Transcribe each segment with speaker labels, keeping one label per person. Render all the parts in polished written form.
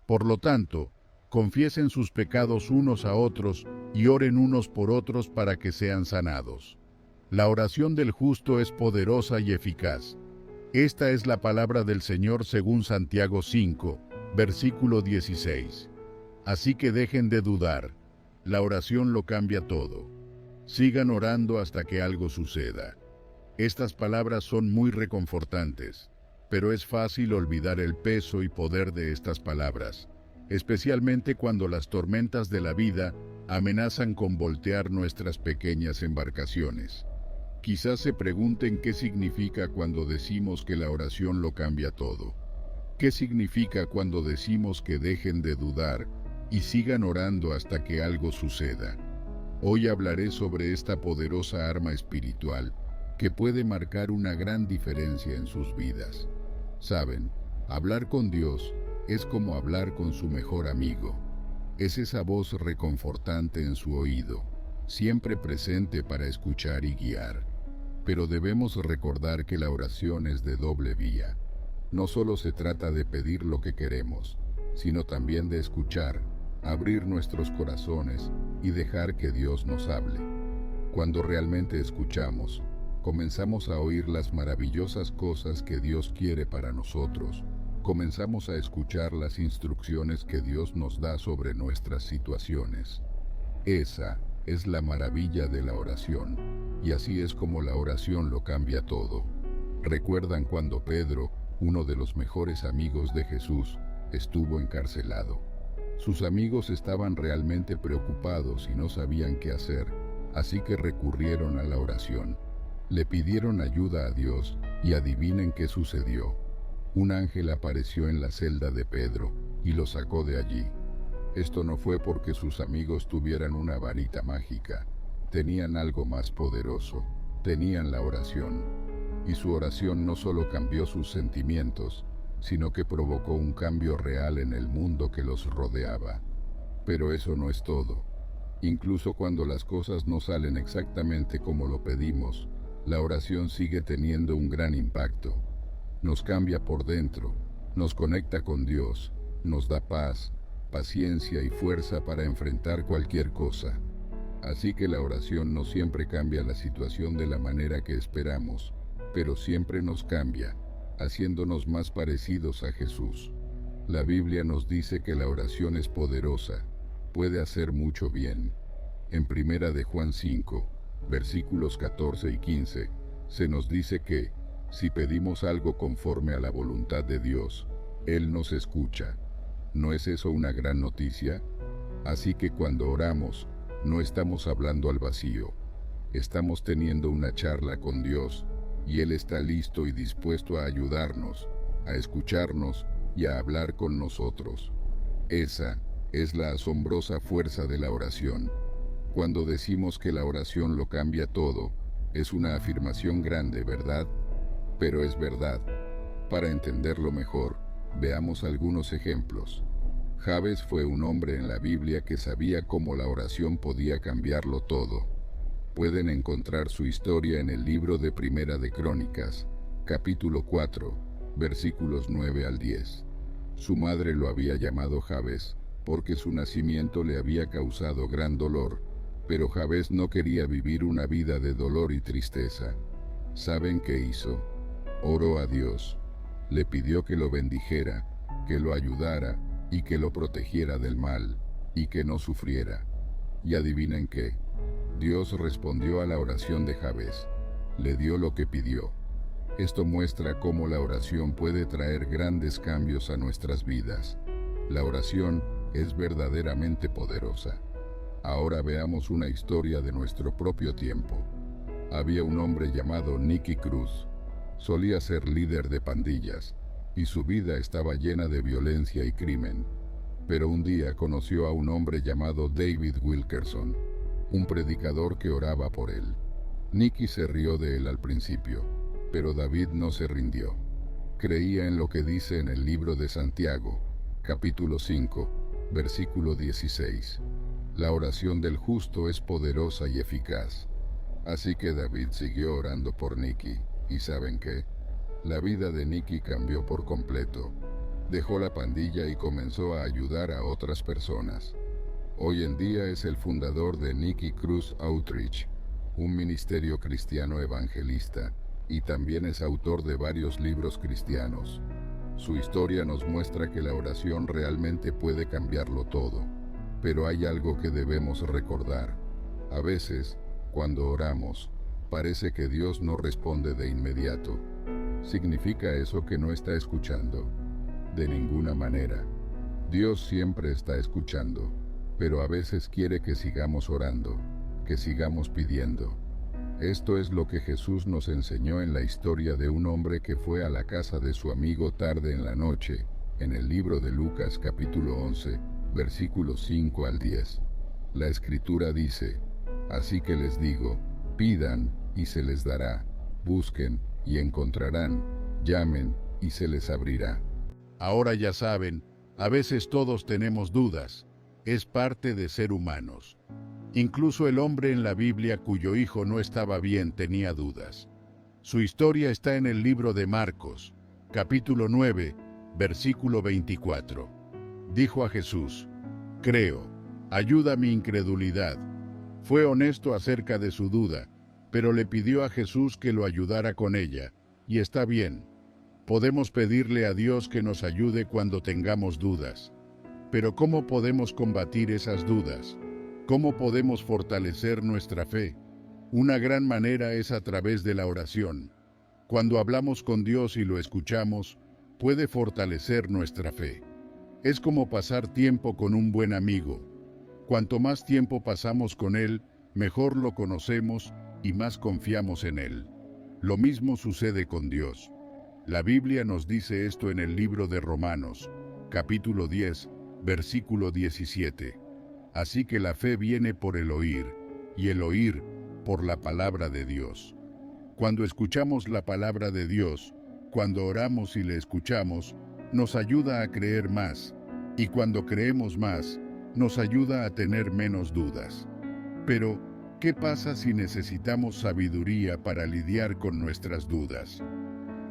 Speaker 1: Por lo tanto, confiesen sus pecados unos a otros y oren unos por otros para que sean sanados. La oración del justo es poderosa y eficaz. Esta es la palabra del Señor según Santiago 5, versículo 16. Así que dejen de dudar. La oración lo cambia todo. Sigan orando hasta que algo suceda. Estas palabras son muy reconfortantes, pero es fácil olvidar el peso y poder de estas palabras, especialmente cuando las tormentas de la vida amenazan con voltear nuestras pequeñas embarcaciones. Quizás se pregunten qué significa cuando decimos que la oración lo cambia todo. ¿Qué significa cuando decimos que dejen de dudar y sigan orando hasta que algo suceda? Hoy hablaré sobre esta poderosa arma espiritual que puede marcar una gran diferencia en sus vidas. Saben, hablar con Dios es como hablar con su mejor amigo. Es esa voz reconfortante en su oído, siempre presente para escuchar y guiar. Pero debemos recordar que la oración es de doble vía. No solo se trata de pedir lo que queremos, sino también de escuchar, abrir nuestros corazones y dejar que Dios nos hable. Cuando realmente escuchamos, comenzamos a oír las maravillosas cosas que Dios quiere para nosotros. Comenzamos a escuchar las instrucciones que Dios nos da sobre nuestras situaciones. Esa es la maravilla de la oración, y así es como la oración lo cambia todo. ¿Recuerdan cuando Pedro, uno de los mejores amigos de Jesús, estuvo encarcelado? Sus amigos estaban realmente preocupados y no sabían qué hacer, así que recurrieron a la oración. Le pidieron ayuda a Dios y adivinen qué sucedió. Un ángel apareció en la celda de Pedro y lo sacó de allí. Esto no fue porque sus amigos tuvieran una varita mágica. Tenían algo más poderoso. Tenían la oración. Y su oración no solo cambió sus sentimientos, sino que provocó un cambio real en el mundo que los rodeaba. Pero eso no es todo. Incluso cuando las cosas no salen exactamente como lo pedimos, la oración sigue teniendo un gran impacto. Nos cambia por dentro, nos conecta con Dios, nos da paz, paciencia y fuerza para enfrentar cualquier cosa. Así que la oración no siempre cambia la situación de la manera que esperamos, pero siempre nos cambia, haciéndonos más parecidos a Jesús. La Biblia nos dice que la oración es poderosa, puede hacer mucho bien. En 1 de Juan 5, versículos 14 y 15, se nos dice que, si pedimos algo conforme a la voluntad de Dios, Él nos escucha. ¿No es eso una gran noticia? Así que cuando oramos, no estamos hablando al vacío. Estamos teniendo una charla con Dios, y Él está listo y dispuesto a ayudarnos, a escucharnos y a hablar con nosotros. Esa es la asombrosa fuerza de la oración. Cuando decimos que la oración lo cambia todo, es una afirmación grande, ¿verdad? Pero es verdad. Para entenderlo mejor, veamos algunos ejemplos. Jabes fue un hombre en la Biblia que sabía cómo la oración podía cambiarlo todo. Pueden encontrar su historia en el libro de Primera de Crónicas, capítulo 4, versículos 9 al 10. Su madre lo había llamado Jabes, porque su nacimiento le había causado gran dolor, pero Jabes no quería vivir una vida de dolor y tristeza. ¿Saben qué hizo? Oró a Dios. Le pidió que lo bendijera, que lo ayudara y que lo protegiera del mal, y que no sufriera. Y adivinen qué. Dios respondió a la oración de Jabes. Le dio lo que pidió. Esto muestra cómo la oración puede traer grandes cambios a nuestras vidas. La oración es verdaderamente poderosa. Ahora veamos una historia de nuestro propio tiempo. Había un hombre llamado Nicky Cruz. Solía ser líder de pandillas, y su vida estaba llena de violencia y crimen. Pero un día conoció a un hombre llamado David Wilkerson, un predicador que oraba por él. Nicky se rió de él al principio, pero David no se rindió. Creía en lo que dice en el libro de Santiago, capítulo 5, versículo 16. La oración del justo es poderosa y eficaz. Así que David siguió orando por Nicky, y ¿saben qué? La vida de Nicky cambió por completo.
Speaker 2: Dejó la pandilla y comenzó a ayudar a otras personas. Hoy en día es el fundador de Nicky Cruz Outreach, un ministerio cristiano evangelista, y también es autor de varios libros cristianos. Su historia nos muestra que la oración realmente puede cambiarlo todo. Pero hay algo que debemos recordar. A veces, cuando oramos, parece que Dios no responde de inmediato. ¿Significa eso que no está escuchando? De ninguna manera. Dios siempre está escuchando, pero a veces quiere que sigamos orando, que sigamos pidiendo. Esto es lo que Jesús nos enseñó en la historia de un hombre que fue a la casa de su amigo tarde en la noche, en el libro de Lucas capítulo 11, versículos 5 al 10. La Escritura dice: así que les digo, pidan y se les dará, busquen y encontrarán, llamen y se les abrirá.
Speaker 1: Ahora ya saben, a veces todos tenemos dudas. Es parte de ser humanos. Incluso el hombre en la Biblia cuyo hijo no estaba bien tenía dudas. Su historia está en el libro de Marcos, capítulo 9, versículo 24. Dijo a Jesús: creo, ayuda mi incredulidad. Fue honesto acerca de su duda, pero le pidió a Jesús que lo ayudara con ella, y está bien. Podemos pedirle a Dios que nos ayude cuando tengamos dudas. Pero ¿cómo podemos combatir esas dudas? ¿Cómo podemos fortalecer nuestra fe? Una gran manera es a través de la oración. Cuando hablamos con Dios y lo escuchamos, puede fortalecer nuestra fe. Es como pasar tiempo con un buen amigo. Cuanto más tiempo pasamos con él, mejor lo conocemos y más confiamos en él. Lo mismo sucede con Dios. La Biblia nos dice esto en el libro de Romanos, capítulo 10, versículo 17. Así que la fe viene por el oír, y el oír por la palabra de Dios. Cuando escuchamos la palabra de Dios, cuando oramos y le escuchamos, nos ayuda a creer más, y cuando creemos más, nos ayuda a tener menos dudas. Pero, ¿qué pasa si necesitamos sabiduría para lidiar con nuestras dudas?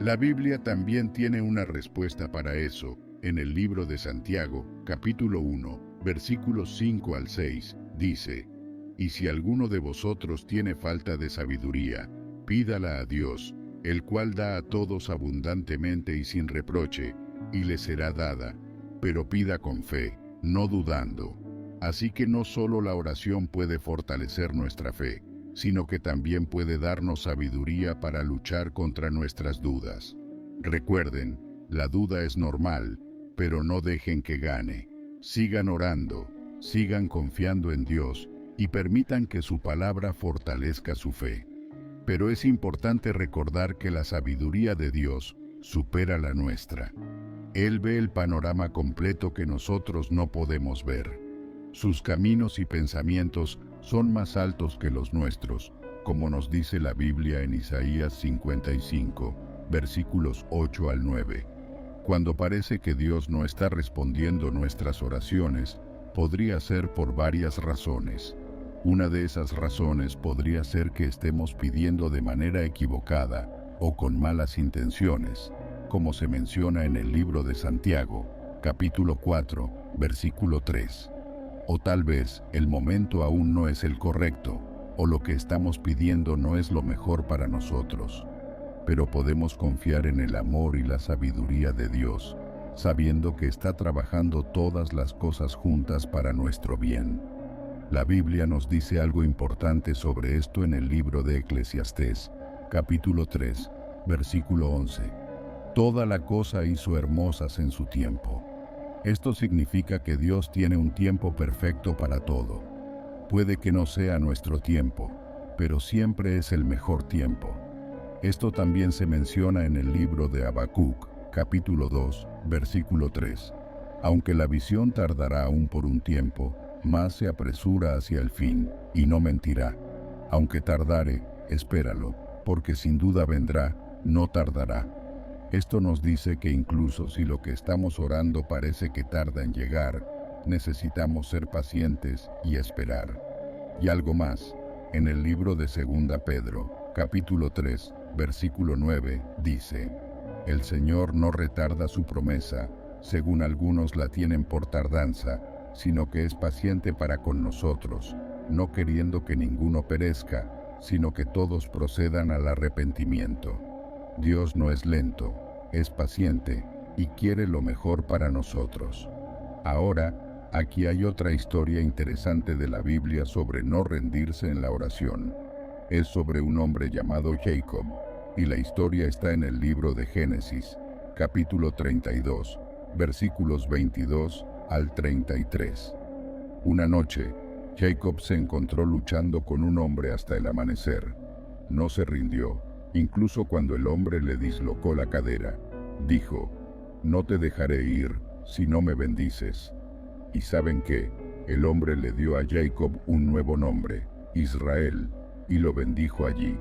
Speaker 1: La Biblia también tiene una respuesta para eso. En el libro de Santiago, capítulo 1, versículos 5 al 6, dice: y si alguno de vosotros tiene falta de sabiduría, pídala a Dios, el cual da a todos abundantemente y sin reproche, y le será dada, pero pida con fe, no dudando. Así que no solo la oración puede fortalecer nuestra fe, sino que también puede darnos sabiduría para luchar contra nuestras dudas. Recuerden, la duda es normal, pero no dejen que gane. Sigan orando, sigan confiando en Dios, y permitan que su palabra fortalezca su fe. Pero es importante recordar que la sabiduría de Dios supera la nuestra. Él ve el panorama completo que nosotros no podemos ver. Sus caminos y pensamientos son más altos que los nuestros, como nos dice la Biblia en Isaías 55, versículos 8 al 9. Cuando parece que Dios no está respondiendo nuestras oraciones, podría ser por varias razones. Una de esas razones podría ser que estemos pidiendo de manera equivocada o con malas intenciones, como se menciona en el libro de Santiago, capítulo 4, versículo 3. O tal vez el momento aún no es el correcto, o lo que estamos pidiendo no es lo mejor para nosotros. Pero podemos confiar en el amor y la sabiduría de Dios, sabiendo que está trabajando todas las cosas juntas para nuestro bien. La Biblia nos dice algo importante sobre esto en el libro de Eclesiastés, capítulo 3, versículo 11. Toda la cosa hizo hermosas en su tiempo. Esto significa que Dios tiene un tiempo perfecto para todo. Puede que no sea nuestro tiempo, pero siempre es el mejor tiempo. Esto también se menciona en el libro de Habacuc, capítulo 2, versículo 3. Aunque la visión tardará aún por un tiempo, más se apresura hacia el fin, y no mentirá. Aunque tardare, espéralo, porque sin duda vendrá, no tardará. Esto nos dice que incluso si lo que estamos orando parece que tarda en llegar, necesitamos ser pacientes y esperar. Y algo más, en el libro de 2 Pedro, capítulo 3, versículo 9, dice: el Señor no retarda su promesa,
Speaker 2: Según algunos la tienen por tardanza, sino que es paciente para con nosotros, no queriendo que ninguno perezca, sino que todos procedan al arrepentimiento. Dios no es lento, es paciente, y quiere lo mejor para nosotros. Ahora, aquí hay otra historia interesante de la Biblia sobre no rendirse en la oración. Es sobre un hombre llamado Jacob, y la historia está en el libro de Génesis, capítulo 32, versículos 22 al 33. Una noche, Jacob se encontró luchando con un hombre hasta el amanecer. No se rindió, incluso cuando el hombre le dislocó la cadera. Dijo: «No te dejaré ir, si no me bendices». ¿Y saben qué? El hombre le dio a Jacob un nuevo nombre, Israel, y lo bendijo allí.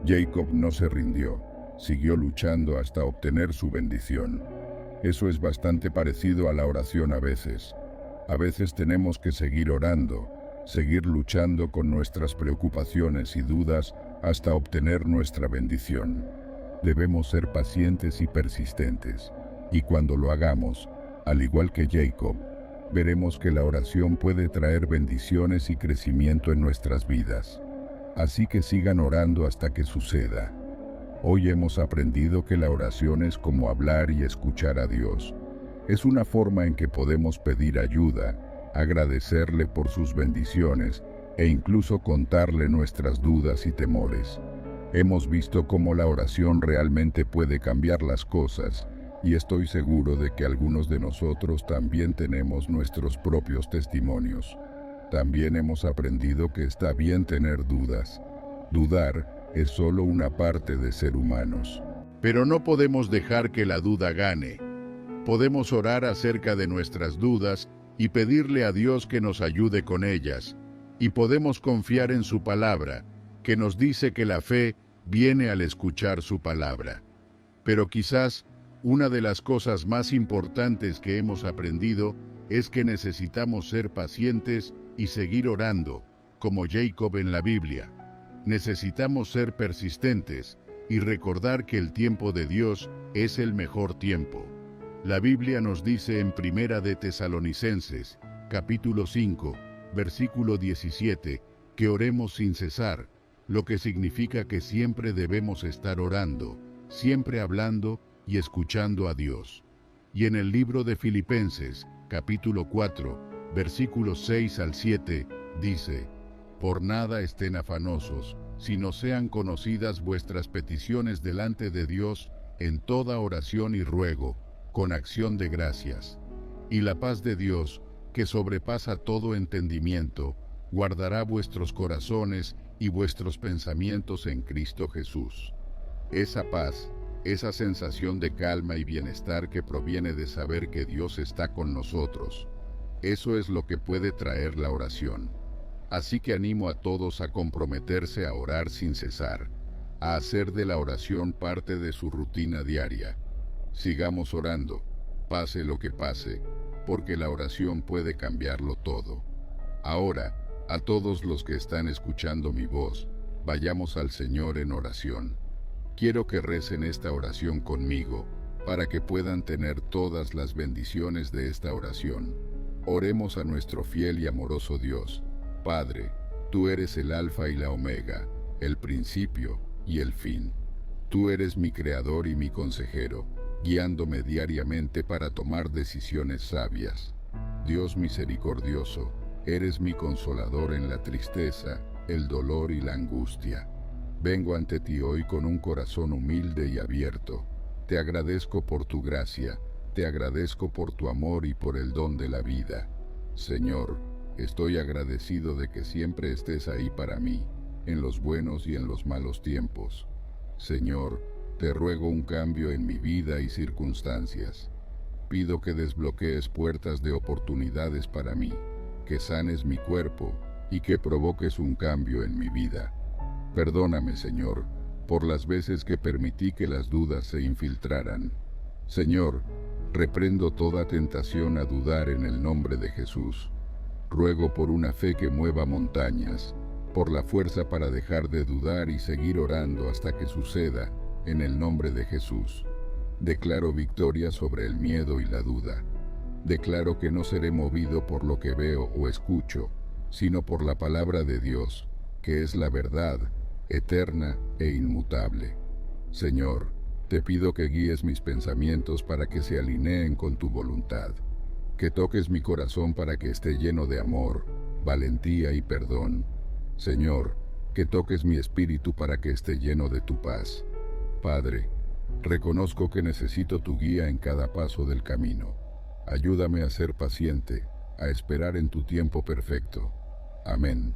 Speaker 2: Jacob no se rindió, siguió luchando hasta obtener su bendición. Eso es bastante parecido a la oración a veces. A veces tenemos que seguir orando, seguir luchando con nuestras preocupaciones y dudas hasta obtener nuestra bendición. Debemos ser pacientes y persistentes, y cuando lo hagamos, al igual que Jacob, veremos que la oración puede traer bendiciones y crecimiento en nuestras vidas. Así que sigan orando hasta que suceda. Hoy hemos aprendido que la oración es como hablar y escuchar a Dios. Es una forma en que podemos pedir ayuda, agradecerle por sus bendiciones e incluso contarle nuestras dudas y temores. Hemos visto cómo la oración realmente puede cambiar las cosas, y estoy seguro de que algunos de nosotros también tenemos nuestros propios testimonios. También hemos aprendido que está bien tener dudas. Dudar es solo una parte de ser humanos.
Speaker 1: Pero no podemos dejar que la duda gane. Podemos orar acerca de nuestras dudas y pedirle a Dios que nos ayude con ellas. Y podemos confiar en su palabra, que nos dice que la fe viene al escuchar su palabra. Pero quizás una de las cosas más importantes que hemos aprendido es que necesitamos ser pacientes y seguir orando, como Jacob en la Biblia. Necesitamos ser persistentes y recordar que el tiempo de Dios es el mejor tiempo. La Biblia nos dice en Primera de Tesalonicenses, capítulo 5, versículo 17, que oremos sin cesar, lo que significa que siempre debemos estar orando, siempre hablando y escuchando a Dios. Y en el libro de Filipenses, capítulo 4, versículos 6 al 7, dice: «Por nada estén afanosos, sino sean conocidas vuestras peticiones delante de Dios en toda oración y ruego, con acción de gracias. Y la paz de Dios, que sobrepasa todo entendimiento, guardará vuestros corazones y vuestros pensamientos en Cristo Jesús». Esa paz, esa sensación de calma y bienestar que proviene de saber que Dios está con nosotros, eso es lo que puede traer la oración. Así que animo a todos a comprometerse a orar sin cesar, a hacer de la oración parte de su rutina diaria. Sigamos orando, pase lo que pase, porque la oración puede cambiarlo todo. Ahora, a todos los que están escuchando mi voz, vayamos al Señor en oración. Quiero que recen esta oración conmigo, para que puedan tener todas las bendiciones de esta oración. Oremos a nuestro fiel y amoroso Dios. Padre, tú eres el Alfa y la Omega, el principio y el fin. Tú eres mi creador y mi consejero, guiándome diariamente para tomar decisiones sabias. Dios misericordioso, eres mi consolador en la tristeza, el dolor y la angustia. Vengo ante ti hoy con un corazón humilde y abierto. Te agradezco por tu gracia, te agradezco por tu amor y por el don de la vida. Señor, estoy agradecido de que siempre estés ahí para mí, en los buenos y en los malos tiempos. Señor, te ruego un cambio en mi vida y circunstancias. Pido que desbloquees puertas de oportunidades para mí, que sanes mi cuerpo y que provoques un cambio en mi vida. Perdóname, Señor, por las veces que permití que las dudas se infiltraran. Señor, reprendo toda tentación a dudar en el nombre de Jesús. Ruego por una fe que mueva montañas, por la fuerza para dejar de dudar y seguir orando hasta que suceda, en el nombre de Jesús.
Speaker 2: Declaro victoria sobre el miedo y la duda. Declaro que no seré movido por lo que veo o escucho, sino por la palabra de Dios, que es la verdad, eterna e inmutable. Señor, te pido que guíes mis pensamientos para que se alineen con tu voluntad, que toques mi corazón para que esté lleno de amor, valentía y perdón. Señor, que toques mi espíritu para que esté lleno de tu paz. Padre, reconozco que necesito tu guía en cada paso del camino. Ayúdame a ser paciente, a esperar en tu tiempo perfecto. Amén.